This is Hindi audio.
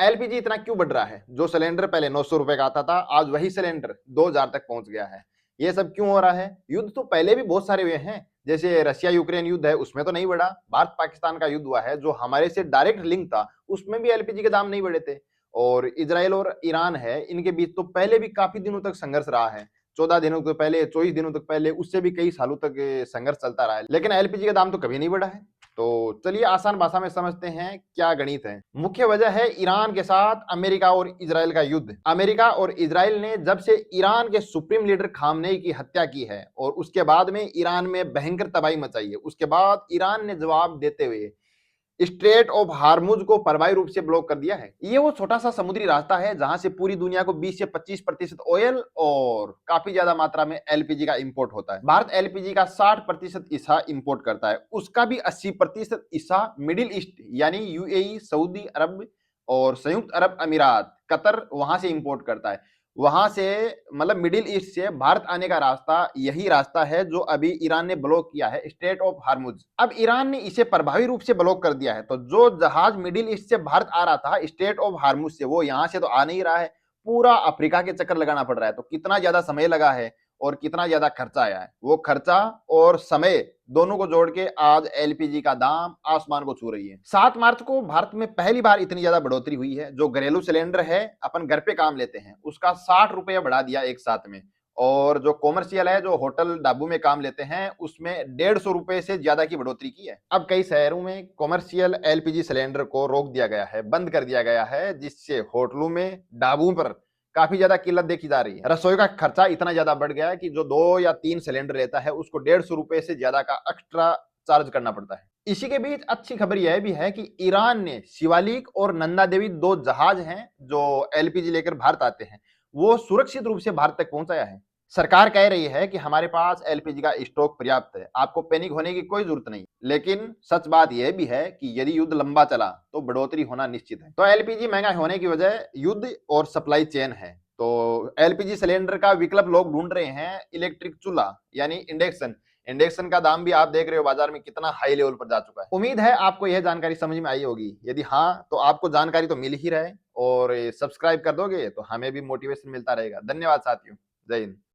एलपीजी इतना क्यों बढ़ रहा है? जो सिलेंडर पहले 900 रुपए का आता था, आज वही सिलेंडर 2000 तक पहुंच गया है। ये सब क्यों हो रहा है? युद्ध तो पहले भी बहुत सारे हुए हैं, जैसे रशिया यूक्रेन युद्ध है, उसमें तो नहीं बढ़ा। भारत पाकिस्तान का युद्ध हुआ है जो हमारे से डायरेक्ट लिंक था, उसमें भी एलपीजी के दाम नहीं बढ़े थे। और इजराइल और ईरान है, इनके बीच तो पहले भी काफी दिनों तक संघर्ष रहा है। 14 दिनों के पहले, 24 दिनों तक पहले, उससे भी कई सालों तक संघर्ष चलता रहा है, लेकिन एलपीजी का दाम तो कभी नहीं बढ़ा है। तो चलिए आसान भाषा में समझते हैं क्या गणित है। मुख्य वजह है ईरान के साथ अमेरिका और इजराइल का युद्ध। अमेरिका और इजराइल ने जब से ईरान के सुप्रीम लीडर खामनेई की हत्या की है और उसके बाद में ईरान में भयंकर तबाही मचाई है, उसके बाद ईरान ने जवाब देते हुए स्ट्रेट ऑफ हार्मुज को परवाही रूप से ब्लॉक कर दिया है। ये वो छोटा सा समुद्री रास्ता है जहां से पूरी दुनिया को 20 से 25% ऑयल और काफी ज्यादा मात्रा में एलपीजी का इंपोर्ट होता है। भारत एलपीजी का 60% हिस्सा इंपोर्ट करता है, उसका भी 80% हिस्सा मिडिल ईस्ट यानी यूएई, सऊदी अरब और संयुक्त अरब अमीरात, कतर, वहां से इंपोर्ट करता है। वहां से मतलब मिडिल ईस्ट से भारत आने का रास्ता यही रास्ता है जो अभी ईरान ने ब्लॉक किया है, स्ट्रेट ऑफ हार्मुज। अब ईरान ने इसे प्रभावी रूप से ब्लॉक कर दिया है, तो जो जहाज मिडिल ईस्ट से भारत आ रहा था स्ट्रेट ऑफ हार्मुज से, वो यहां से तो आ नहीं रहा है, पूरा अफ्रीका के चक्कर लगाना पड़ रहा है। तो कितना ज्यादा समय लगा है और कितना ज्यादा खर्चा आया है, वो खर्चा और समय दोनों को जोड़ के आज एलपीजी का दाम आसमान को छू रही है। 7 मार्च को भारत में पहली बार इतनी ज्यादा बढ़ोतरी हुई है। जो घरेलू सिलेंडर है, अपन घर पे काम लेते हैं, उसका 60 रुपया बढ़ा दिया एक साथ में। और जो कॉमर्शियल है, जो होटल ढाबू में काम लेते हैं, उसमें 150 रुपए से ज्यादा की बढ़ोतरी की है। अब कई शहरों में कॉमर्शियल एलपीजी सिलेंडर को रोक दिया गया है, बंद कर दिया गया है, जिससे होटलों में, ढाबों पर काफी ज्यादा किल्लत देखी जा रही है। रसोई का खर्चा इतना ज्यादा बढ़ गया है कि जो 2 या 3 सिलेंडर लेता है उसको 150 रुपए से ज्यादा का एक्स्ट्रा चार्ज करना पड़ता है। इसी के बीच अच्छी खबर यह भी है कि ईरान ने शिवालिक और नंदा देवी, 2 जहाज हैं जो एलपीजी लेकर भारत आते हैं, वो सुरक्षित रूप से भारत तक पहुंचाया है। सरकार कह रही है कि हमारे पास एलपीजी का स्टॉक पर्याप्त है, आपको पैनिक होने की कोई जरूरत नहीं। लेकिन सच बात यह भी है कि यदि युद्ध लंबा चला तो बढ़ोतरी होना निश्चित है। तो एलपीजी महंगा होने की वजह युद्ध और सप्लाई चेन है। तो एलपीजी सिलेंडर का विकल्प लोग ढूंढ रहे हैं, इलेक्ट्रिक चूल्हा यानी इंडक्शन। इंडक्शन का दाम भी आप देख रहे हो बाजार में कितना हाई लेवल पर जा चुका है। उम्मीद है आपको यह जानकारी समझ में आई होगी। यदि हाँ, तो आपको जानकारी तो मिल ही रहा है, और सब्सक्राइब कर दोगे तो हमें भी मोटिवेशन मिलता रहेगा। धन्यवाद साथियों। जय हिंद।